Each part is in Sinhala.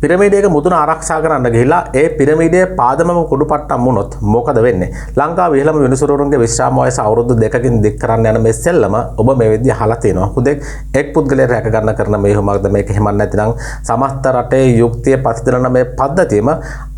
පිරමීඩයක මුදුන ආරක්ෂා කරන්න ගිහිලා ඒ පිරමීඩයේ පාදමම කුඩුපට්ටම් වුණොත් මොකද වෙන්නේ? ලංකාවේ ඉහළම විනිසුරුවරුන්ගේ විශ්‍රාම වයස අවුරුදු 2කින් දික් කරන්න යන මේ සෙල්ලම ඔබ මේ විදිහ අහලා තියෙනවා. හුදෙක් එක් පුද්ගලයෙක් රැක ගන්න කරන මේ හුමක්ද මේක එහෙම නැත්නම් සමස්ත රටේ යුක්තිය පතිදලන මේ පද්ධතියම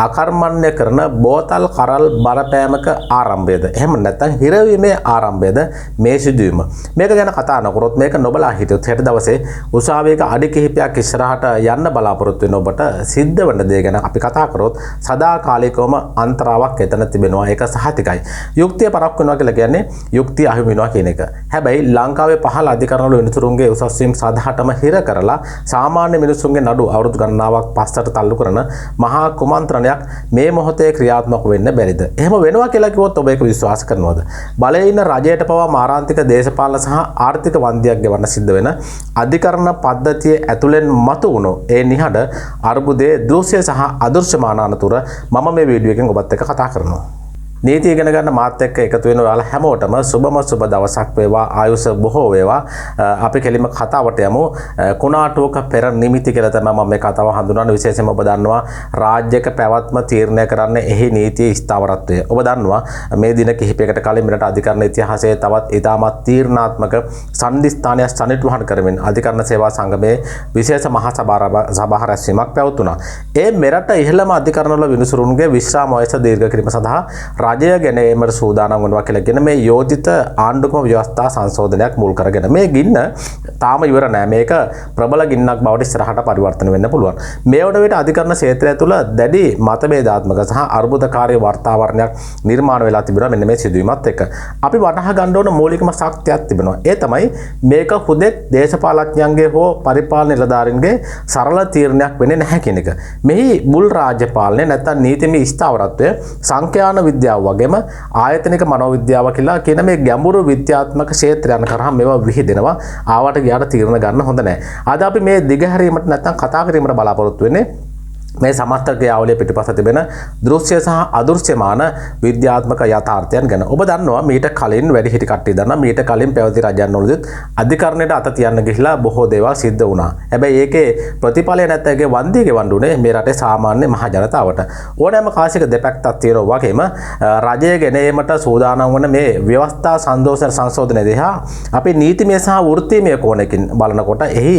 අකර්මණ්‍ය කරන බෝතල් කරල් බලපෑමක ආරම්භයද? එහෙම නැත්නම් හිරවීමේ ආරම්භයද මේ සිදුවීම? මේක ගැන කතා නොකරොත් මේක නොබලා හිටියොත් හෙට දවසේ උසාවියක අඩි කිහිපයක් ඉස්සරහට යන්න බලාපොරොත්තු වෙන ඔබට සිද්ධ වෙන දේ ගැන අපි කතා කරොත් සදාකාලිකවම අන්තරාවක් එතන තිබෙනවා. ඒක සහතිකයි. යුක්තිය පරක්කු වෙනවා කියලා කියන්නේ යුක්තිය අහිමි වෙනවා කියන එක. හැබැයි ලංකාවේ පහළ අධිකරණවල විනිසුරුන්ගේ උසස් වීම සදාටම හිර කරලා සාමාන්‍ය මිනිසුන්ගේ නඩු අවුරුදු ගණනාවක් පස්සට තල්ලු කරන මහා කුමන්ත්‍රණයක් මේ මොහොතේ ක්‍රියාත්මක වෙන්න බැරිද? එහෙම වෙනවා කියලා කිව්වොත් ඔබ ඒක විශ්වාස කරනවද? බලයේ ඉන්න රජයට පවා මාරාන්තික දේශපාලන සහ ආර්ථික වන්දියක් ගෙවන්න සිද්ධ වෙන අධිකරණ පද්ධතිය ඇතුළෙන් මතු වුණු ඒ නිහඬ අර්බුදයේ දෘශ්‍ය සහ අදෘශ්‍යමාන අනතුර මම මේ වීඩියෝ එකෙන් ඔබත් එක්ක කතා කරනවා. නීතිය ඉගෙන ගන්න මාත් එක්ක එකතු වෙන ඔයාලා හැමෝටම සුබ දවසක් වේවා, ආයුෂ බොහෝ වේවා. අපි කෙලිම කතාවට යමු. කුණාටුවක පෙර නිමිති කියලා තමයි මම මේ කතාව හඳුන්වන්නේ. විශේෂයෙන්ම ඔබ දන්නවා රාජ්‍යක පැවැත්ම තීරණය කරන්නේ එහි නීතියේ ස්ථාවරත්වය. ඔබ දන්නවා මේ දින කිහිපයකට කලින් මෙරට අධිකරණ ඉතිහාසයේ තවත් ඉතාමත් තීරණාත්මක සම්දිස්ථානයක් සනිටුහන් කරමින් අධිකරණ සේවා සංගමයේ විශේෂ මහා සභා රැස්වීමක් පැවතුණා. ඒ මෙරට ඉහළම අධිකරණවල විනිසුරුන්ගේ විශ්‍රාම වයස දීර්ඝ කිරීම සඳහා රජය ගැනීමට සූදානම් වෙනවා කියලා කියන මේ යෝජිත ආණ්ඩුක්‍රම ව්‍යවස්ථා සංශෝධනයක් මුල් කරගෙන මේ ගින්න තාම ඉවර නෑ. මේක ප්‍රබල ගින්නක් බවට ඉස්සරහට පරිවර්තන වෙන්න පුළුවන්. මේ වන විට අධිකරණ ක්ෂේත්‍රය තුළ දැඩි මතභේදාත්මක සහ අර්බුදකාරී වාතාවරණයක් නිර්මාණය වෙලා තිබෙනවා මෙන්න මේ සිදුවීමත් එක්ක. අපි වටහා ගන්න ඕන මූලිකම ශක්තියක් තිබෙනවා. ඒ තමයි මේක හුදෙක් දේශපාලඥයන්ගේ හෝ පරිපාලන නිලධාරීන්ගේ සරල තීරණයක් වෙන්නේ නැහැ කියන එක. මෙහි මුල් රාජ්‍ය පාලනය නැත්නම් නීතිමය ස්ථාවරත්වය සංඛ්‍යාන විද්‍යාව වගේම ආයතනික මනෝවිද්‍යාව කියලා කියන මේ ගැඹුරු විද්‍යාත්මක ක්ෂේත්‍රයන් කරා මේවා විහිදෙනවා. ආවට ගියාට තීරණ ගන්න හොඳ නැහැ. අද අපි මේ දිගහැරීමට නැත්නම් කතා කිරීමට බලාපොරොත්තු වෙන්නේ මේ සමස්ත ක්‍රියාවලිය පිටපස තිබෙන දෘශ්‍ය සහ අදෘශ්‍යමාන විද්‍යාත්මක යථාර්ථයන් ගැන. ඔබ දන්නවා මීට කලින් වැඩිහිටි කට්ටිය දන්නවා මීට කලින් පැවති රජයන්වලදීත් අධිකරණයට අත තියන්න ගිහිලා බොහෝ දේවල් සිද්ධ වුණා. හැබැයි ඒකේ ප්‍රතිඵලය නැත්නම් ඒකේ වන්දිය ගෙවන්න උනේ මේ රටේ සාමාන්‍ය මහ ජනතාවට. ඕනෑම කාසික දෙපැත්තක් තියෙනවා වගේම රජය ගෙනීමට සූදානම් වන මේ ව්‍යවස්ථා සංශෝධනය දෙහා අපි නීතිමය සහ වෘත්තීමය කෝණයකින් බලනකොට එහි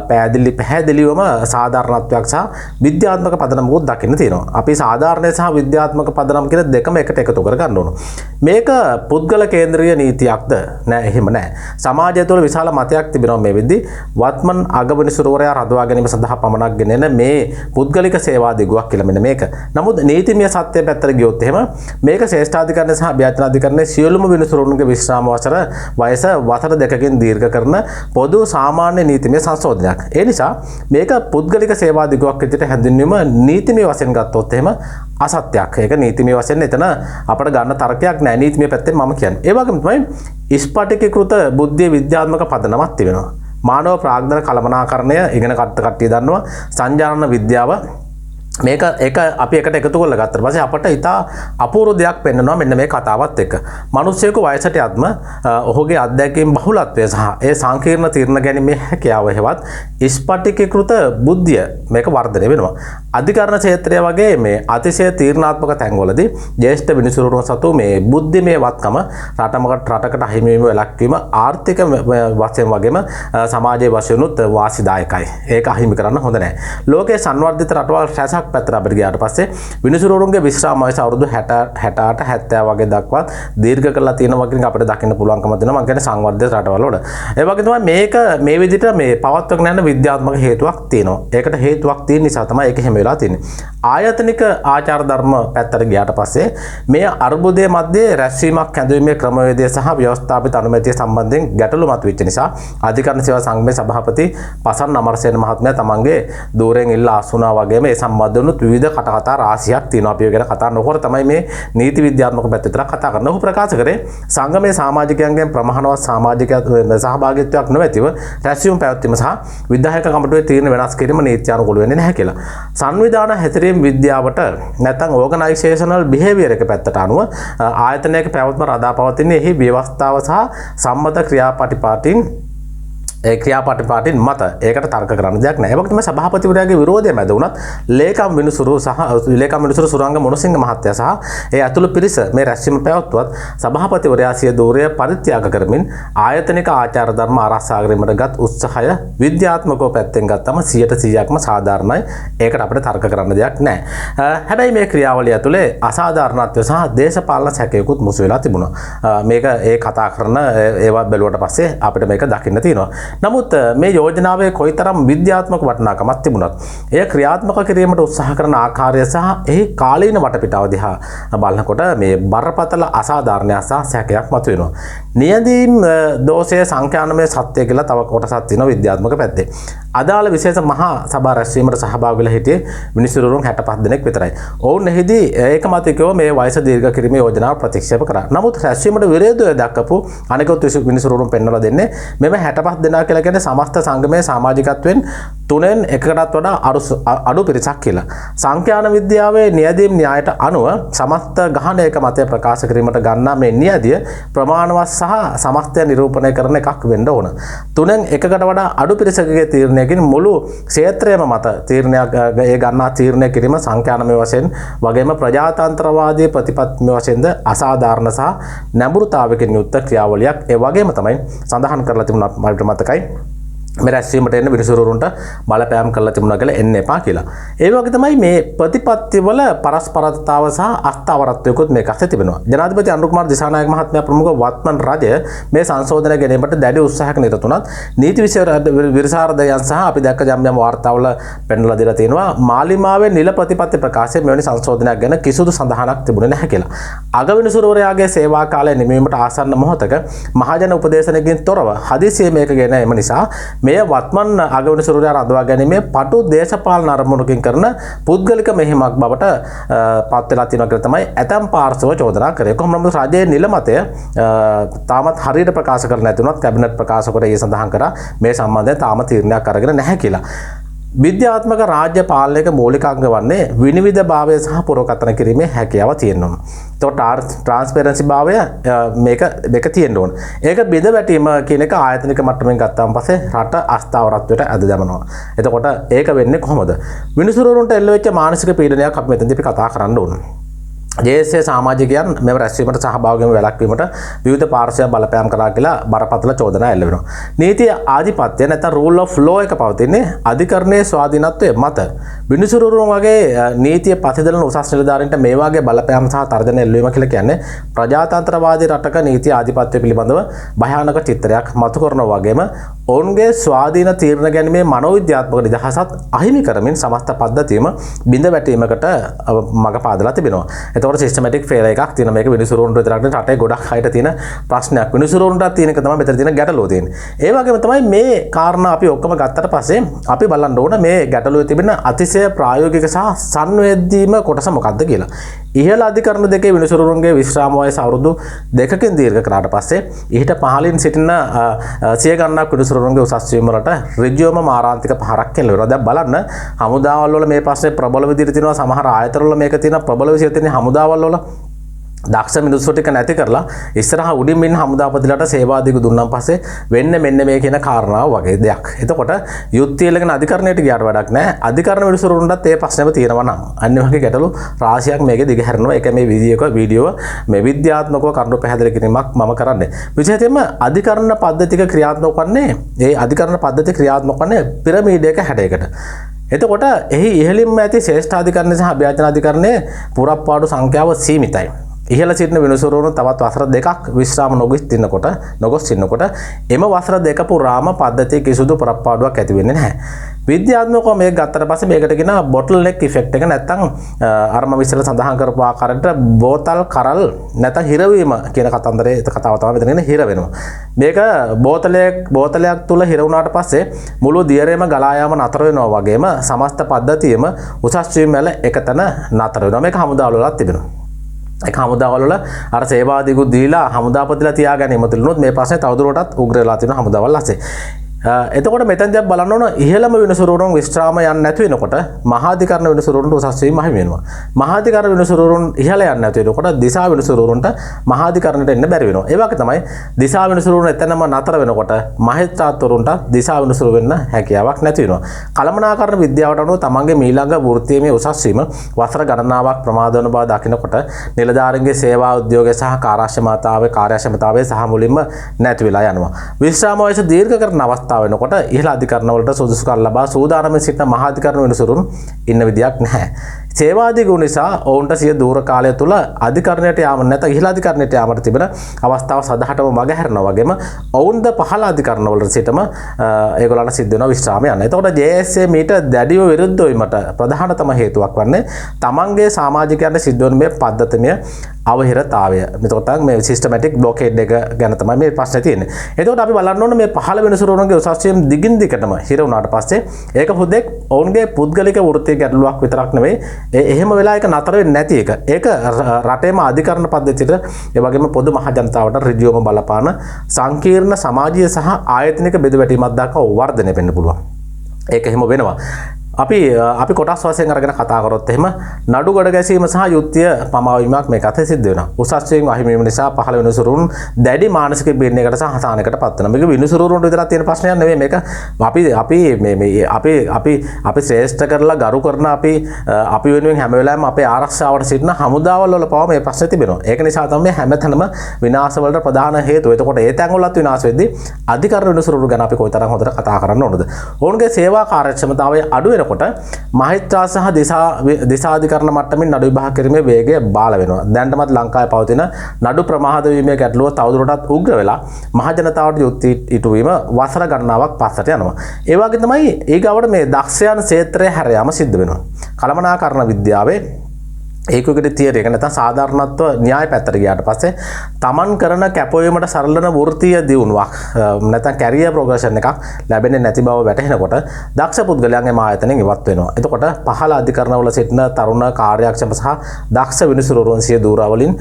පැහැදිලිවම සාධාරණත්වයක් සහ විද්‍යාත්මක පදනමකුත් දකින්න තියෙනවා. අපි සාධාරණ සහ විද්‍යාත්මක පදනම කියන දෙකම එකට එකතු කර ගන්න ඕන. මේක පුද්ගල කේන්ද්‍රීය නීතියක්ද? නෑ, එහෙම නෑ. සමාජය තුළ විශාල මතයක් තිබෙනවා මේ වෙද්දී වත්මන් අගවිනිසුරුවරයා රඳවා ගැනීම සඳහා පමණක් ගෙනෙන මේ පුද්ගලික සේවා දිගුවක් කියලා මෙන්න මේක. නමුත් නීතිමය සත්‍ය පැත්තට ගියොත් එහෙම මේක ශ්‍රේෂ්ඨාධිකරණය සහ අභ්‍යර්ථනාධිකරණයේ සියලුම විනිසුරුවන්ගේ විශ්‍රාම වසර වසර 2කින් දීර්ඝ කරන පොදු සාමාන්‍ය නීතිමය සංශෝධනයක්. ඒ නිසා මේක පුද්ගලික සේවා දිගුවක් විදිහට හැඳින්වීම නීතිමය වශයෙන් ගත්තොත් එහෙම අසත්‍යයක්. ඒක නීතිමය වශයෙන් එතන අපිට ගන්න තර්කයක් නැහැ නීතිමය පැත්තෙන් මම කියන්නේ. ඒ වගේම තමයි ස්පටිකීකృత බුද්ධිය විද්‍යාත්මක පදනමක් තිබෙනවා. මානව ප්‍රාග්ධන කළමනාකරණය ඉගෙන ගත්ත කට්ටිය දන්නවා සංජානන විද්‍යාව මේක අපි එකට එකතු කරලා ගත්තා පස්සේ අපට ඉතා අපූර්ව දෙයක් පෙන්වනවා මෙන්න මේ කතාවත් එක්ක. මිනිස්සෙකු වයසට යද්ම ඔහුගේ අත්දැකීම් බහුලත්වය සහ ඒ සංකීර්ණ තීරණ ගැනීමේ හැකියාව හේවත් ස්පටිකීකృత බුද්ධිය මේක වර්ධනය වෙනවා. අධිකරණ ක්ෂේත්‍රය වගේ මේ අතිශය තීරණාත්මක තැන්වලදී ජ්‍යෙෂ්ඨ විනිසුරුවරුන් සතු මේ බුද්ධිමය වත්කම රටකට අහිමි වීම වැළැක්වීම ආර්ථික වශයෙන් වගේම සමාජයේ වශයෙන් උත් වාසිදායකයි. ඒක අහිමි කරන්න හොඳ නැහැ. ලෝකයේ සංවර්ධිත රටවල් රැසක් පැත්තට අපිට ගියාට පස්සේ විනිසුරුවරුන්ගේ විශ්‍රාම වයස අවුරුදු 68 70 වගේ දක්වා දීර්ඝ කරලා තියෙනවා වගේ අපිට දකින්න පුළුවන්කම දෙනවා. මම කියන්නේ සංවර්ධිත රටවල් වල. ඒ වගේ තමයි මේක මේ විදිහට මේ පවත්වගෙන යන විද්‍යාත්මක හේතුවක් තියෙනවා. ඒකට හේතුවක් තියෙන නිසා තමයි ඒක එහෙම වෙලා තියෙන්නේ. ආයතනික ආචාර ධර්ම පැත්තට ගියාට පස්සේ මේ අර්බුදයේ මැද්දේ රැස්වීමක් හැඳින්වීමේ ක්‍රමවේදය සහ ව්‍යවස්ථාපිත අනුමැතිය සම්බන්ධයෙන් ගැටලු මතුවෙච්ච නිසා අධිකරණ සේවා සංගමේ සභාපති පසන් අමරසේන මහත්මයා තමන්ගේ දූරෙන් ඉල්ලා අසුනා වගේම ඒ සම්බන්ධ වුණුත් විවිධ කටකතා රාශියක් තියෙනවා. අපි ඒ ගැන කතා නොකර තමයි මේ නීති විද්‍යාත්මක පැත්ත විතර කතා කරන්නේ. ඔහු ප්‍රකාශ කරේ සංගමේ සමාජිකයන්ගෙන් ප්‍රමාණවත් සමාජික සහභාගීත්වයක් නොමැතිව රැස්වීම පැවැත්වීම සහ විධායක කමිටුවේ තීරණ වෙනස් කිරීම නීත්‍යානුකූල වෙන්නේ නැහැ කියලා. සංවිධාන හැසිරීම විද්‍යාවට නැත්නම් ඕගනයිසේෂනල් බිහේවියර් එක පැත්තට අනුව ආයතනයක පැවැත්ම රඳා පවතින එහි ව්‍යවස්ථාව සහ සම්මත ක්‍රියාපටිපාටින් ඒ ක්‍රියාපටිපාටින් මත ඒකට තර්ක කරන්න දෙයක් නැහැ. ඒ වගේම සභාපතිවරයාගේ විරෝධය මැද වුණත් ලේකම් විනිසුරු සුරංග මොනසිංහ මහත්තයා සහ ඒ ඇතුළු පිරිස මේ රැස්වීම පැවැත්වුවත් සභාපතිවරයා සිය ධූරය පරිත්‍යාග කරමින් ආයතනික ආචාර ධර්ම ආරක්ෂා කිරීමටගත් උත්සාහය විද්‍යාත්මකව පැත්තෙන් ගත්තම 100%ක්ම සාධාරණයි. ඒකට අපිට තර්ක කරන්න දෙයක් නැහැ. හැබැයි මේ ක්‍රියාවලිය ඇතුලේ අසාධාරණත්වය සහ දේශපාලන සැකයකුත් මුසු වෙලා තිබුණා. මේක ඒ කතා කරන ඒවා බැලුවට පස්සේ අපිට මේක දකින්න තියෙනවා. නමුත් මේ යෝජනාවේ කොයිතරම් විද්‍යාත්මක වටිනාකමක් තිබුණත් එය ක්‍රියාත්මක කිරීමට උත්සාහ කරන ආකාරය සහ එහි කාලීන වටපිටාව දිහා බලනකොට මේ බරපතල අසාධාරණයක් සහ සැකයක් මතුවෙනවා. නියැදීම් දෝෂයේ සංඛ්‍යානමය සත්‍ය කියලා තව කොටසක් තියෙනවා විද්‍යාත්මක පැත්තේ. අදාළ විශේෂ මහා සභා රැස්වීමට සහභාගී වෙලා හිටියේ මිනිසුරුන් 65 දෙනෙක් විතරයි. ඔවුන් එහිදී ඒකමතිකව මේ වයස දීර්ඝ කිරීමේ යෝජනාව ප්‍රතික්ෂේප කරා. නමුත් රැස්වීමට විරෝධය දක්වපු අනෙකුත් මිනිසුරුන් පෙන්වලා දෙන්නේ මෙම 65 දෙනා කියලා කියන්නේ සමස්ත සංගමයේ සමාජිකත්වයෙන් 3න් 1කටත් වඩා අඩු පිරිසක් කියලා. සංඛ්‍යාන විද්‍යාවේ නියැදීම් න්‍යායට අනුව සමස්ත ගහන එක මතය ප්‍රකාශ කිරීමට ගන්නා මේ නියැදිය ප්‍රමාණවත් සහ සමස්තය නිරූපණය කරන එකක් වෙන්න ඕන. 3න් 1කට වඩා අඩු පිරිසකගේ තීරණයකින් මුළු ක්ෂේත්‍රයම මත තීරණයක් ඒ ගන්නා තීරණය කිරීම සංඛ්‍යානමය වශයෙන් වගේම ප්‍රජාතන්ත්‍රවාදී ප්‍රතිපත්තිමය වශයෙන්ද අසාධාරණ සහ නැඹුරුතාවයකින් යුක්ත ක්‍රියාවලියක්. ඒ වගේම තමයි සඳහන් කරලා තිබුණා මට මතකයි මේ රැස්වීමට එන්න මිනිසුරුන්ට බලපෑම් කරලා තිබුණා කියලා එන්න එපා කියලා. ඒ වගේ තමයි මේ ප්‍රතිපත්තිවල පරස්පරතාව සහ අස්ථාවරත්වයකුත් මේක අස්සේ තිබෙනවා. ජනාධිපති අනුර කුමාර දිසානායක මහත්මයා ප්‍රමුඛ වත්මන් රජය මේ සංශෝධනය ගැනීමට දැඩි උත්සාහයක නිරත වුණත් නීති විශාරදයන් සහ අපි දැක්ක යම් වාර්තාවල පෙන්වලා දීලා තියෙනවා මාලිමාවේ නිල ප්‍රතිපත්ති ප්‍රකාශයේ මෙවැනි සංශෝධනයක් ගැන කිසිදු සඳහනක් තිබුණේ නැහැ කියලා. අගවිනිසුරුවරයාගේ සේවා කාලය නිමවීමට ආසන්න මොහොතක මහජන උපදේශනකින් තොරව හදිසියේ මේක ගෙන එම නිසා මේ වත්මන් අගවිනිසුරුවරයා රඳවා ගැනීමේ පටු දේශපාලන අරමුණකින් කරන පුද්ගලික මෙහෙමක් බවට පත් වෙලා තියෙනවා කියලා තමයි ඇතම් පාර්ශව චෝදනා කරේ. කොහොම නමුත් රජයේ නිල මතය තාමත් හරියට ප්‍රකාශ කර නැති වුණත් කැබිනට් ප්‍රකාශ කොට ඒ සඳහන් කරා මේ සම්බන්ධයෙන් තාම තීරණයක් අරගෙන නැහැ කියලා. විද්‍යාත්මක රාජ්‍ය පාලනයක මූලික අංග වන්නේ විනිවිදභාවය සහ පුරකථන කිරීමේ හැකියාව තියෙනවා. එතකොට ට්‍රාන්ස්පරන්සි භාවය මේක තියෙන්න ඕන. ඒක බෙද වැටීම කියන එක ආයතනික මට්ටමින් ගත්තාම පස්සේ රට අස්ථාවරත්වයට ඇද දමනවා. එතකොට ඒක වෙන්නේ කොහොමද? මිනිසුරුන්ට එල්ල වෙච්ච මානසික පීඩනයක් අපි මෙතනදී අපි කතා කරන්න ඕන. ජේසේ සමාජිකයන් මෙම රැස්වීමට සහභාගී වීම වැළැක්වීමට විවිධ පාර්ශ්වයන් බලපෑම් කරා කියලා බරපතල චෝදනා එල්ල වෙනවා. නීතිය ආධිපත්‍ය නැත්නම් රූල් ඔෆ් ලෝ එක පවතින්නේ අධිකරණයේ ස්වාධීනත්වයේ මත. මිනිසුරුන් වගේ නීතිය පතිදලන උසස් නිලධාරීන්ට මේ වගේ බලපෑම් සහ තර්ජන එල්ල වීම කියලා කියන්නේ ප්‍රජාතන්ත්‍රවාදී රටක නීතිය ආධිපත්‍ය පිළිබඳව භයානක චිත්‍රයක් මතු කරනවා වගේම ඔවුන්ගේ ස්වාධීන තීරණ ගැනීමේ මනෝවිද්‍යාත්මක නිදහසත් අහිමි කරමින් සමස්ත පද්ධතියම බිඳ වැටීමකට මඟ පාදලා තිබෙනවා. එතකොට සිස්ටමැටික් ෆේල් එකක් තියෙන මේක විනිසුරුන්ට විතරක් නෙවෙයි රටේ ගොඩක් අයට තියෙන ප්‍රශ්නයක්. විනිසුරුන්ට තියෙන එක තමයි මෙතන තියෙන ගැටලුව තියෙන්නේ. ඒ වගේම තමයි මේ කාරණා අපි ඔක්කොම ගත්තට පස්සේ අපි බලන්න ඕන මේ ගැටලුවේ තිබෙන අතිශය ප්‍රායෝගික සහ සංවේදීම කොටස මොකක්ද කියලා. ඉහළ අධිකරණ දෙකේ විනිසුරුන්ගේ විශ්‍රාම වයස අවුරුදු 2කින් දීර්ඝ කරාට පස්සේ ඊට පහළින් සිටින සිය ගණනක් විනිසුරුන්ගේ උසස් වීම වලට ඍජුවම මාරාන්තික පහරක් කෙලවෙනවා. දැන් බලන්න හමුදාවල් වල මේ ප්‍රශ්නේ ප්‍රබල විදිහට තියෙනවා. සමහර ආයතන වල මේක තියෙන ප්‍රබල විදිහට තියෙන හමුදාවල් වල දක්ෂ මිනිස්සු ටික නැති කරලා ඉස්සරහා උඩින් ඉන්න හමුදාපතිලාට සේවා දීගු දුන්නාන් පස්සේ වෙන්නේ මෙන්න මේ කියන කාරණාව වගේ දෙයක්. එතකොට යුක්තියලගෙන අධිකරණයට ගියාට වැඩක් නැහැ. අධිකරණ මිනිස්සුරුන්ටත් ඒ ප්‍රශ්නේම තියෙනවා නම් අන්න වගේ ගැටලු රාශියක් මේකේ දිගහැරෙනවා. ඒක මේ වීඩියෝ මේ විද්‍යාත්මකව කරුණු පැහැදිලි කිරීමක් මම කරන්නේ. විශේෂයෙන්ම අධිකරණ පද්ධතික ක්‍රියාත්මක වන්නේ ඒ අධිකරණ පද්ධතිය ක්‍රියාත්මක වන්නේ පිරමීඩයක හැඩයකට. එතකොට එහි ඉහළින්ම ඇති ශ්‍රේෂ්ඨාධිකරණය සහ අභ්‍යර්ථනාධිකරණයේ පුරප්පාඩු සංඛ්‍යාව සීමිතයි. ඉහළ සිටින විනිසුරුවරුන් තවත් වසර දෙකක් විශ්‍රාම නොගොස් ඉන්නකොට එම වසර දෙක පුරාම පද්ධතිය කිසිදු පුරප්පාඩුවක් ඇති වෙන්නේ නැහැ. විද්‍යාත්මකව මේක ගත්තට පස්සේ මේකට කියන බොටල් නෙක් ඉෆෙක්ට් එක නැත්නම් අර මම ඉස්සෙල්ලා සඳහන් කරපු ආකාරයට බෝතල් කරල් නැත්නම් හිරවීම කියන කතාව තමයි මෙතන හිර වෙනවා. මේක බෝතලයක් තුල හිර වුණාට පස්සේ මුළු දියරේම ගලා යාම නතර වෙනවා වගේම සමස්ත පද්ධතියම උසස් වීම වල එකතන නතර වෙනවා. මේක හමුදාවල වලත් තිබෙනවා. ඒ හමුදාවල වල අර සේවාදීගු දීලා හමුදාපතිලා තියාගැනීම තුලනොත් මේ ප්‍රශ්නේ තවදුරටත් උග්‍ර වෙලා තියෙනවා හමුදාවල් ඇස්සේ. එතකොට මෙතනදී බලන්න ඕන ඉහළම විනිසුරුවරුන් විශ්‍රාම යන්නේ නැති වෙනකොට මහාධිකරණ විනිසුරුවරුන්ට උසස් වීම අහිමි වෙනවා. මහාධිකරණ විනිසුරුවරුන් ඉහළ යන්නේ නැති වෙනකොට දිසා විනිසුරුවරුන්ට මහාධිකරණයට එන්න බැරි වෙනවා. ඒ වගේ තමයි දිසා විනිසුරුවරුන් එතනම නතර වෙනකොට මහේස්ත්‍රාත්වරුන්ට දිසා විනිසුරු වෙන්න හැකියාවක් නැති වෙනවා. කළමනාකරණ විද්‍යාවට අනුව තමන්ගේ මීළඟ වෘත්තීය උසස් වීම වසර ගණනාවක් ප්‍රමාද වෙන බව දකිනකොට නිලධාරීන්ගේ සේවා උද්‍යෝගය සහ කාර්යක්ෂමතාවය සහ මුලින්ම නැති වෙලා යනවා. විශ්‍රාම වයස දීර්ඝ කරන අවස්ථාව වෙනකොට ඉහළ අධිකරණ වලට සුදුසුකම් ලබා සූදානම්ව සිටින මහාධිකරණ විනිසුරුන් ඉන්න විදියක් නැහැ. සේවාදී ගුණ නිසා ඔවුන්ට සිය දූර කාලය තුල අධිකරණයට යාම නැත්නම් ඉහළ අධිකරණයට යාමට තිබෙන අවස්ථාව සදහටම මගහැරනවා වගේම ඔවුන්ද පහළ අධිකරණ වල සිටම ඒගොල්ලන්ට සිද්ධ වෙනවා විශ්‍රාම යන්න. එතකොට JSA මීට දැඩිව විරුද්ධ වීමට ප්‍රධානතම හේතුවක් වන්නේ තමන්ගේ සමාජිකයන්ට සිද්ධ වන මේ පද්ධතිමය අවහිරතාවය. එතකොට මේ සිස්ටමැටික් බ්ලොකේඩ් එක ගැන තමයි මේ ප්‍රශ්නේ තියෙන්නේ. එතකොට අපි බලන්න ඕනේ මේ පහළ විනිසුරුවන්ගේ උසස් වීම දිගින් දිගටම හිර වුණාට පස්සේ ඒක හුදෙක් ඔවුන්ගේ පුද්ගලික වෘත්තීය ගැටලුවක් විතරක් නෙවෙයි එහෙම වෙලා ඒක නතර වෙන්නේ නැති එක. ඒක රටේම අධිකරණ පද්ධතියට ඒ වගේම පොදු මහ ජනතාවට ඍජුවම බලපාන සංකීර්ණ සමාජීය සහ ආයතනික බෙදවැටීමක් දක්වා වර්ධනය වෙන්න පුළුවන්. ඒක එහෙම වෙනවා. අපි කොටස් වශයෙන් අරගෙන කතා කරොත් එහෙම නඩු ගොඩ ගැසීම සහ යුක්තිය පමාවීමක් මේක අතේ සිද්ධ වෙනවා. උසස් වීම අහිමි වීම නිසා පහළ විනිසුරුන් දැඩි මානසික බින්නයකට සහ හසානයකට පත් වෙනවා. මේක විනිසුරුන්ට විතරක් තියෙන ප්‍රශ්නයක් නෙවෙයි. මේක අපි ශ්‍රේෂ්ඨ කරලා ගරු කරන අපි වෙනුවෙන් හැම වෙලාවෙම අපේ ආරක්ෂාවට සිටින හමුදාවල් වල පවා මේ ප්‍රශ්නේ තිබෙනවා. ඒක නිසා තමයි හැමතැනම විනාශ වලට ප්‍රධාන හේතුව. එතකොට ඒ තැන් වලත් විනාශ වෙද්දී අධිකරණ විනිසුරු ගැන අපි කොයිතරම් හොඳට කතා කරන්න ඕනද? ඔවුන්ගේ සේවා කාර්යක්ෂමතාවය අඩු වෙනකොට මහිත්‍රා සහ දිසාධිකරණ මට්ටමින් නඩු විභාග කිරීමේ වේගය බාල වෙනවා. දැනටමත් ලංකාවේ පවතින නඩු ප්‍රමාද වීමේ ගැටලුව තවදුරටත් උග්‍ර වෙලා මහ ජනතාවට යුක්ති ඉටුවීම වසර ගණනාවක් පස්සට යනවා. ඒ වගේ තමයි ඊගවට මේ දක්ෂයන් ක්ෂේත්‍රයේ හැර යාම සිද්ධ වෙනවා. කළමනාකරණ විද්‍යාවේ ඒකකට තියරි එක නැත්නම් සාධාරණත්ව න්‍යාය පැත්තට ගියාට පස්සේ තමන් කරන කැපවීමට සරලන වෘත්තීය දියුණුවක් නැත්නම් කැරියර් ප්‍රොග්‍රෙෂන් එකක් ලැබෙන්නේ නැති බව වැටහෙනකොට දක්ෂ පුද්ගලයන්ගේ මායතනෙන් ඉවත් වෙනවා. එතකොට පහළ අධිකරණවල සිටින තරුණ කාර්යක්ෂම සහ දක්ෂ විනිසුරුවරුන් සිය දූරවලින්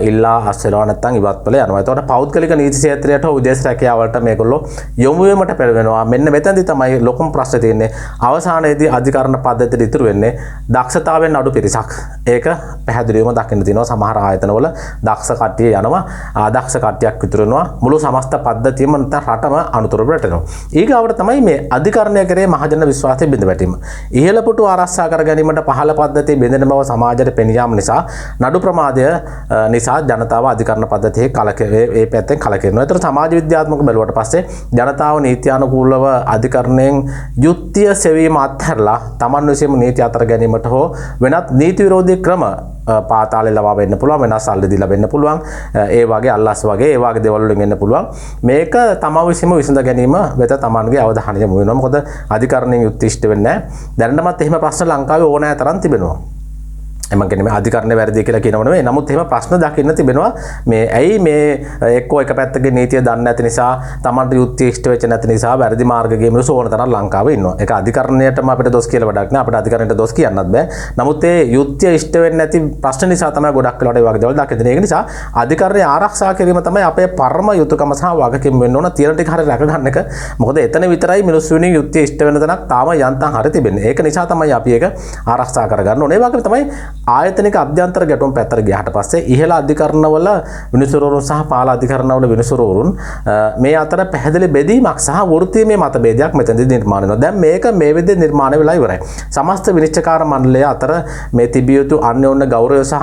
ඉල්ලා අස්වෙලා නැත්නම් ඉවත් වෙලා යනවා. එතකොට පෞද්ගලික නීති ක්ෂේත්‍රයට උදේශ රැකියාවලට මේගොල්ලෝ යොමු වීමට පෙළවෙනවා. මෙන්න මෙතනදී තමයි ලොකුම ප්‍රශ්නේ තියෙන්නේ. අවසානයේදී අධිකරණ පද්ධතියට ඉතුරු වෙන්නේ දක්ෂතාවයෙන් අඩු පිරිසක්. ඒක පැහැදිලිවම දකින්න තියෙනවා. සමහර ආයතනවල දක්ෂ කට්ටිය යනවා, අදක්ෂ කට්ටියක් විතර වෙනවා. මුළු සමස්ත පද්ධතියම නැත්නම් රටම අනුතරට වැටෙනවා. ඊගාවට තමයි මේ අධිකරණය කරේ මහජන විශ්වාසය බිඳ වැටීම. ඉහළ පුටු ආරක්ෂා කර ගැනීමට පහළ පද්ධතිය බිඳෙන බව සමාජයට පෙනී යාම නිසා නඩු ප්‍රමාදය නිසා ජනතාව අධිකරණ පද්ධතියේ ඒ පැත්තෙන් කලකිරෙනවා. ඒතර සමාජ විද්‍යාත්මක බැලුවට පස්සේ ජනතාව නීත්‍යානුකූලව අධිකරණයෙන් යුක්තිය සෙවීම අත්හැරලා Taman විසින්ම නීති අතර ගැනීමට හෝ වෙනත් නීති විරෝධී ක්‍රම පාතාලේ ලවා වෙන්න පුළුවන්, වෙනස් සල්ලි දීලා වෙන්න පුළුවන්, ඒ වගේ අල්ලස් වගේ ඒ වගේ දේවල් වලින් වෙන්න පුළුවන්. මේක තමව විසින්ම විසඳ ගැනීම වෙත තමන්ගේ අවධානය යොමු වෙනවා. මොකද අධිකරණයෙන් යුක්ති ඉෂ්ට වෙන්නේ නැහැ. දැනටමත් එහෙම ප්‍රශ්න ලංකාවේ ඕනෑ තරම් තිබෙනවා. එම කියන්නේ මේ අධිකරණ වැරදි කියලා කියනව නෙවෙයි. නමුත් එහෙම ප්‍රශ්න දකින්න තිබෙනවා. මේ ඇයි මේ එක්කෝ එක පැත්තක නීතිය දන්නේ නැති නිසා, Tamanට යුක්තිය ඉෂ්ට වෙච්ච නැති නිසා වැරදි මාර්ගයේ මිනිස්සු ඕන තරම් ලංකාවේ ඉන්නවා. ඒක අධිකරණයටම අපිට දොස් කියලා වැඩක් නෑ. අපිට අධිකරණයට දොස් කියන්නත් බෑ. නමුත් ඒ යුක්තිය ඉෂ්ට වෙන්නේ නැති ප්‍රශ්න නිසා තමයි ගොඩක් වෙලාවට ඒ වගේ දේවල් දකින්නේ. ඒක නිසා අධිකරණය ආරක්ෂා කිරීම තමයි අපේ පරම යුතුයකම සහ වගකීම වෙන්න ඕන. තියෙන ටික හරියට රැක ගන්න එක. මොකද එතන විතරයි මිනිස්සු වෙනින් යුක්තිය ඉෂ්ට වෙන තැනක් තාම යන්තම් හරි තිබෙන්නේ. ඒක නිසා තමයි අපි ඒක ආරක්ෂා කරගන්න ඕනේ. ඒ වගේම තමයි ආයතනික අභ්‍යන්තර ගැටුම් පැත්තට ගියාට පස්සේ ඉහළ අධිකරණවල විනිසුරුවරුන් සහ පහළ අධිකරණවල විනිසුරුවරුන් මේ අතර පැහැදිලි බෙදීමක් සහ වෘත්තීය මතභේදයක් මෙතනදී නිර්මාණය වෙනවා. දැන් මේක මේ විදිහට නිර්මාණය වෙලා ඉවරයි. සමස්ත විනිශ්චයකාර මණ්ඩලය අතර මේ තිබිය යුතු අන්‍යෝන්‍ය ගෞරවය සහ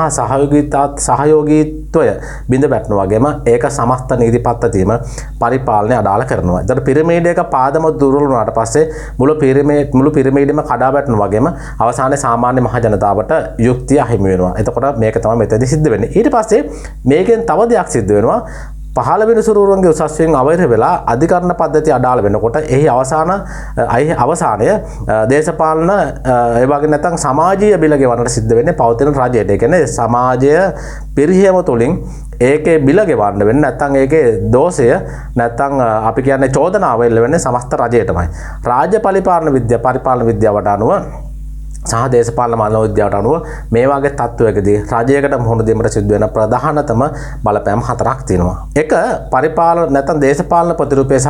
සහයෝගීත්වය බිඳ වැටෙනවා වගේම ඒක සමස්ත නීති පද්ධතියම පරිපාලනය අඩාල කරනවා. ඒතර පිරමීඩයක පාදම දුර්වල වුණාට පස්සේ මුළු පිරමීඩයම කඩා වැටෙනවා වගේම අවසානයේ සාමාන්‍ය මහ ජනතාවට යුක්තිය අහිමි වෙනවා. එතකොට මේක තමයි මෙතනදී සිද්ධ වෙන්නේ. ඊට පස්සේ මේකෙන් තව දෙයක් සිද්ධ වෙනවා. පහළ විනිසුරුවරුන්ගේ උසස් වීම අවහිර වෙලා අධිකරණ පද්ධතිය අඩාල වෙනකොට එහි අවසානය දේශපාලන ඒ වගේ නැත්නම් සමාජීය බිල ගෙවන්නට සිද්ධ වෙන්නේ පවතින රජයට. ඒ කියන්නේ සමාජය පිරිහීම තුළින් ඒකේ බිල ගෙවන්න වෙන්නේ නැත්නම් ඒකේ දෝෂය නැත්නම් අපි කියන්නේ චෝදනාව එල්ල වෙන්නේ සමස්ත රජයටමයි. රාජ්‍ය පරිපාලන විද්‍යාවට අනුව සහ දේශපාලන මනෝවිද්‍යාවට අනුව මේ වගේ තත්ත්වයකදී රජයකට මුහුණ දීමට සිදු වෙන ප්‍රධානතම බලපෑම් හතරක් තියෙනවා. එක පරිපාලන නැත්නම් දේශපාලන ප්‍රතිරූපය සහ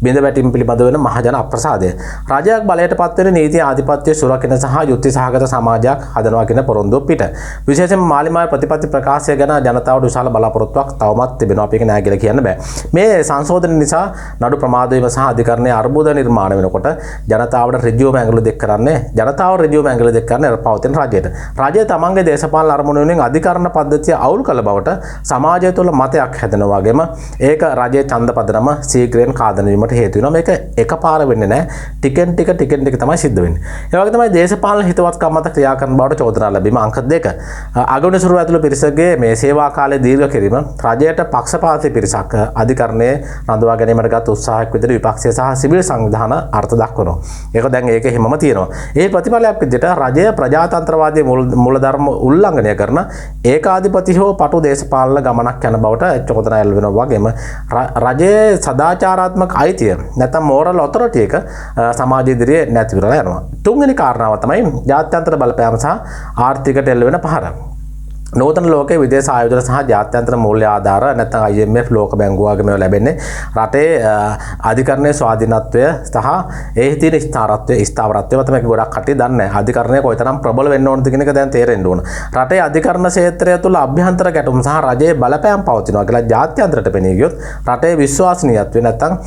බිඳ වැටීම පිළිබඳ වෙන මහජන අප්‍රසාදය. රජයක් බලයට පත් වෙන නීති ආධිපත්‍ය සුරකින්න සහ යුක්ති සහගත සමාජයක් හදනවා කියන පොරොන්දුව පිට. විශේෂයෙන්ම මාලිමාවේ ප්‍රතිපත්ති ප්‍රකාශය ගැන ජනතාවට විශාල බලාපොරොත්තුවක් තවමත් තිබෙනවා. අපි ඒක නෑ කියලා කියන්න බෑ. මේ සංශෝධන නිසා නඩු ප්‍රමාද වීම සහ අධිකරණයේ අර්බුද නිර්මාණය වෙනකොට ජනතාවට ඍජුවම ඇඟිලි දෙක් කරන්නේ ජනතාව ඍජුවම ඇඟිලි දෙක් කරන්නේ පවතින රජයට. රජය තමන්ගේ දේශපාලන අරමුණු වෙනුවෙන් අධිකරණ පද්ධතිය අවුල් කළ බවට සමාජය තුළ මතයක් හැදෙනවා වගේම ඒක රජයේ ඡන්ද පදනම ශීඝ්‍රයෙන් කාදන වීමට හේතු වෙනවා. මේක එකපාර වෙන්නේ නැහැ. ටිකෙන් ටික තමයි සිද්ධ වෙන්නේ. ඒ වගේ තමයි දේශපාලන හිතවත්කම් මත ක්‍රියා කරන බවට චෝදනා ලැබීම අංක 2. අගවිනිසුරු ඇතුළු පිරිසගේ මේ සේවා කාලය දීර්ඝ කිරීම රජයට පක්ෂපාතී පිරිසක් අධිකරණයේ රඳවා ගැනීමට ගත් උත්සාහයක් විදිහට විපක්ෂය සහ සිවිල් සංවිධාන අර්ථ දක්වනවා. ඒක දැන් ඒකේ හිමම තියෙනවා. ඒ ප්‍රතිඵලයක් විදිහට රජය ප්‍රජාතන්ත්‍රවාදී මූලධර්ම උල්ලංඝනය කරන ඒකාධිපති හෝ පටු දේශපාලන ගමනක් යන බවට චෝදනා එල්ල වෙනවා වගේම රජයේ සදාචාරාත්මක අයිතිය නැත්නම් මෝරල් ඔතොරිටි එක සමාජ ඉදිරියේ නැති වෙලා යනවා. තුන්වෙනි කාරණාව තමයි ජාත්‍යන්තර බලපෑම සහ ආර්ථිකයට එල්ල වෙන පහර. නූතන ලෝකයේ විදේශ ආයෝජන සහ ජාත්‍යන්තර මූල්‍ය ආධාර නැත්නම් IMF ලෝක බැංකුව වගේ මේවා ලැබෙන්නේ රටේ අධිකරණයේ ස්වාධීනත්වය සහ එහි තියෙන ස්ථාවරත්වය තමයි ගොඩක් කට්ටිය දන්නේ නැහැ. අධිකරණය කොයිතරම් ප්‍රබල වෙන්න ඕනද කියන එක දැන් තේරෙන්න ඕන. රටේ අධිකරණ ක්ෂේත්‍රය තුළ අභ්‍යන්තර ගැටුම් සහ රජයේ බලපෑම් පවතිනවා කියලා ජාත්‍යන්තරයට පෙනී ගියොත් රටේ විශ්වාසනීයත්වය නැත්නම්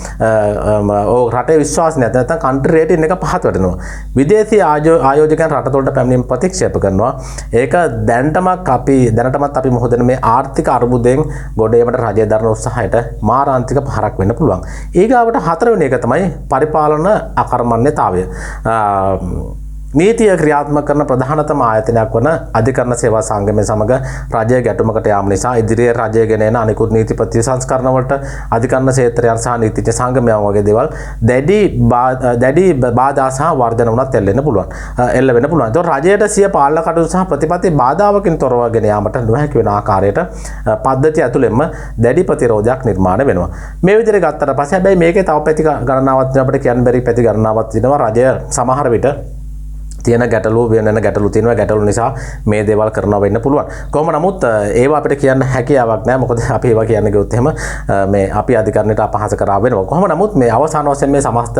රටේ විශ්වාසනීයත්වය නැත්නම් කන්ට්‍රි රේටින් එක පහත වැටෙනවා. විදේශී ආයෝජකයන් රට තුළට පැමිණීම ප්‍රතික්ෂේප කරනවා. ඒක දැනටමත් අපි මොහොතේ මේ ආර්ථික අර්බුදයෙන් ගොඩ ඒමට රජය දරන උත්සාහයට මාරාන්තික පහරක් වෙන්න පුළුවන්. ඊගාවට හතරවෙනි එක තමයි පරිපාලන අකර්මණ්‍යතාවය. නීතිය ක්‍රියාත්මක කරන ප්‍රධානතම ආයතනයක් වන අධිකරණ සේවා සංගමය සමග රජය ගැටුමකට යාම නිසා ඉදිරියේ රජය ගෙන එන අනිකුත් නීති ප්‍රතිසංස්කරණ වලට අධිකරණ ක්ෂේත්‍රයන් සහ නීතිඥ සංගමයන් වගේ දේවල් දැඩි බාධා සහ වර්ධන වුණත් එල්ල වෙන්න පුළුවන්. ඒතකොට රජයට සිය පාලන කටයුතු සහ ප්‍රතිපත්ති බාධාවකින් තොරව ගෙන යාමට නොහැකි වෙන ආකාරයට පද්ධතිය ඇතුළෙන්ම දැඩි ප්‍රතිරෝධයක් නිර්මාණය වෙනවා. මේ විදිහට ගත්තට පස්සේ හැබැයි මේකේ තව පැති ගණනාවක් අපිට කියන්න බැරි පැති ගණනාවක් තියෙනවා. රජය සමහර විට තියෙන ගැටලු වෙන ගැටලු තියෙනවා. ගැටලු නිසා මේ දේවල් කරනවා වෙන්න පුළුවන්. කොහොම නමුත් ඒවා අපිට කියන්න හැකියාවක් නැහැ. මොකද අපි ඒවා කියන්න ගියොත් එහෙම මේ අපි අධිකරණයට අපහාස කරා වෙනවා. කොහොම නමුත් මේ අවසාන වශයෙන් මේ සමස්ත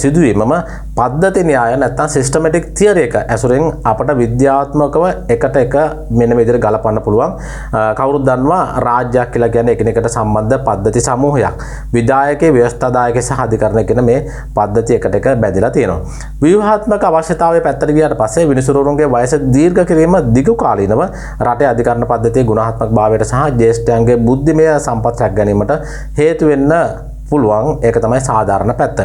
සිදුවීමම පද්ධති න්‍යාය නැත්නම් සිස්ටමැටික් තියරි එක ඇසුරෙන් අපට විද්‍යාත්මකව එකට එක මෙන්න මේ විදිහට ගලපන්න පුළුවන්. කවුරුත් දන්නවා රාජ්‍යයක් කියලා කියන්නේ එකිනෙකට සම්බන්ධ පද්ධති සමූහයක්. විධායකේ ව්‍යවස්ථාදායකේ සහ අධිකරණ කියන මේ පද්ධති එකට එක බැඳලා තියෙනවා. ව්‍යුහාත්මක අවශ්‍යතාවය පැත්තට ගියාට පස්සේ විනිසුරුවරුන්ගේ වයස දීර්ඝ කිරීම දිගු කාලීනව රටේ අධිකරණ පද්ධතියේ ගුණාත්මක භාවයට සහ ජ්‍යෙෂ්ඨයන්ගේ බුද්ධිමය සම්පත් රැක ගැනීමට හේතු වෙන්න පුළුවන්. ඒක තමයි සාධාරණ පැත්ත.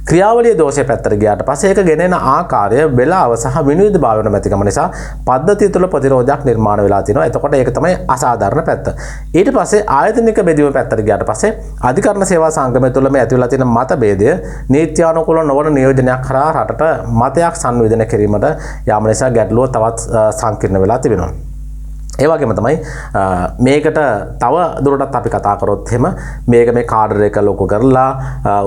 ක්‍රියාවලියේ දෝෂය පැත්තට ගියාට පස්සේ ඒක ගෙනෙන ආකාරය වෙලාව සහ විනිවිදභාවය නැතිකම නිසා පද්ධතිය තුළ ප්‍රතිරෝධයක් නිර්මාණය වෙලා තිනවා. එතකොට ඒක තමයි අසාධාරණ පැත්ත. ඊට පස්සේ ආයතනික බෙදීම පැත්තට ගියාට පස්සේ අධිකරණ සේවා සංගමය තුළ මේ ඇති වෙලා තියෙන මතභේදය නීත්‍යානුකූල නොවන නියෝජනයක් කරා රටට මතයක් සංවේදනය කිරීමට යාම නිසා ගැටලුව තවත් සංකීර්ණ වෙලා තිබෙනවා. ඒ වගේම තමයි මේකට තව දුරටත් අපි කතා කරොත් එහෙම මේක මේ කාඩර් එක ලොකු කරලා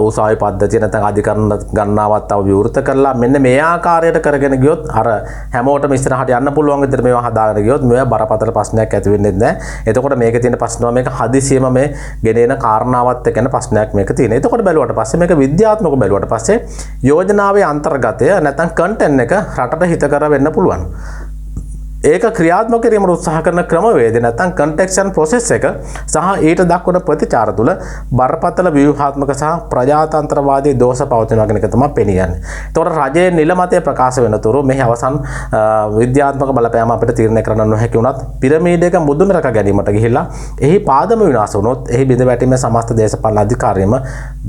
උසාවි පද්ධතිය නැත්නම් අධිකරණ ගණනාවක් තව විවෘත කරලා මෙන්න මේ ආකාරයට කරගෙන ගියොත් අර හැමෝටම ඉස්සරහට යන්න පුළුවන් විදිහට මේවා හදාගෙන ගියොත් මේවා බරපතල ප්‍රශ්නයක් ඇති වෙන්නේ නැහැ. එතකොට මේකේ තියෙන ප්‍රශ්නවා මේක හදිසියෙම මේ ගෙනෙන කාරණාවත් එක්කන ප්‍රශ්නයක් මේක තියෙන. එතකොට බැලුවට පස්සේ මේක විද්‍යාත්මකව බැලුවට පස්සේ යෝජනාවේ අන්තර්ගතය නැත්නම් කන්ටෙන්ට් එක රටට හිතකර වෙන්න පුළුවන්. ඒක ක්‍රියාත්මක කිරීමට උත්සාහ කරන ක්‍රමවේද නැත්නම් කන්ටෙක්ස්චුවල් ප්‍රොසෙස් එක සහ ඊට දක්වන ප්‍රතිචාර තුළ බරපතල ව්‍යුහාත්මක සහ ප්‍රජාතන්ත්‍රවාදී දෝෂ පවතිනවා කියන එක තමයි පෙනියන්නේ. ඒතකොට රජයේ නිල මතය ප්‍රකාශ වෙනතුරු මෙහි අවසන් විද්‍යාත්මක බලපෑම අපිට තීරණය කරන්න නොහැකි වුණත් පිරමීඩයක මුදුන රැක ගැනීමට ගිහිල්ලා එහි පාදම විනාශ වුණොත් එහි බිඳ වැටීමේ සමස්ත දේශපාලන අධිකාරියම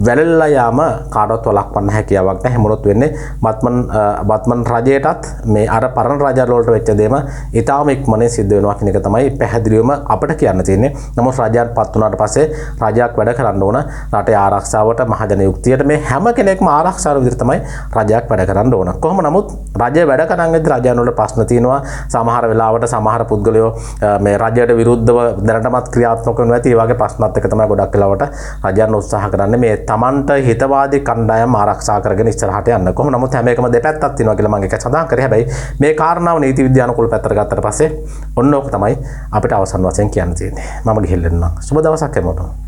වැළලලා යාම කාටවත් වළක්වන්න හැකියාවක් නැහැ. මොනොත් වෙන්නේ බත්මන් රජයටත් මේ අර පරණ රජවල වලට වෙච්ච දේම ඉතාම ඉක්මනින් සිද්ධ වෙනවා කියන එක තමයි පැහැදිලිවම අපිට කියන්න තියෙන්නේ. නමුත් රජයන් පත් වුණාට පස්සේ රජයක් වැඩ කරන්න ඕන රටේ ආරක්ෂාවට මහජන යුක්තියට මේ හැම කෙනෙක්ම ආරක්ෂාව විදිහට තමයි රජයක් වැඩ කරන්න ඕන. කොහොම නමුත් රජය වැඩ කරන්නේ රජයන් වල ප්‍රශ්න තියෙනවා. සමහර වෙලාවට සමහර පුද්ගලයෝ මේ රජයට විරුද්ධව දැනටමත් ක්‍රියාත්මක වෙනවා. ඒ වගේ ප්‍රශ්නත් එක තමයි ගොඩක් වෙලාවට රජයන් උත්සාහ කරන්නේ මේ තමන්ට හිතවාදී කණ්ඩායම් ආරක්ෂා කරගෙන ඉස්සරහට යන්න. කොහොම නමුත් හැම එකම දෙපැත්තක් තියෙනවා කියලා මම එක සඳහන් කරේ. හැබැයි මේ කාරණාව නීති විද්‍යානුකූල පැත්තට ගත්තට පස්සේ ඔන්න ඕක තමයි අපිට අවසන් වශයෙන් කියන්න තියෙන්නේ. මම ගිහින් එන්නම්. සුබ දවසක් හැමෝටම.